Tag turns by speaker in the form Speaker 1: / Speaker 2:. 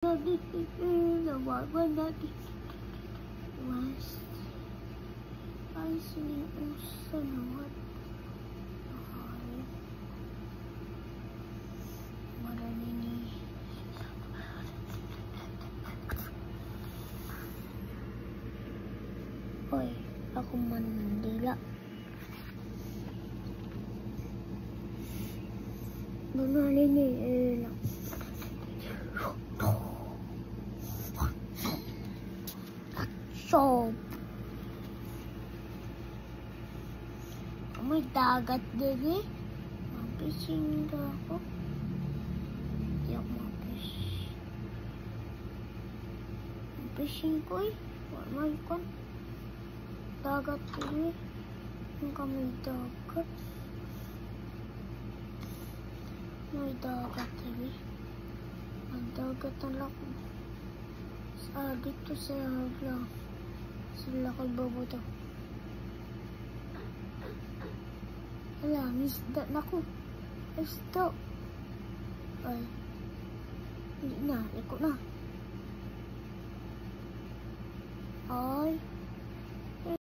Speaker 1: Nawawan natin. West. Ay, siniusan naman. Marami ni. Hoy, ako Mandila. Marami ni. So, may dagat din eh. Mapising ka ako. Hindi ako mapis. Mapising ko eh. May kon. Dagat din eh. Yung kami dagat. May dagat din eh. Ang dagat ang lako. Dito sa lang. Sila ko'y babuto. Wala, misda na ko. Isda. Ay. Hindi na, liko na.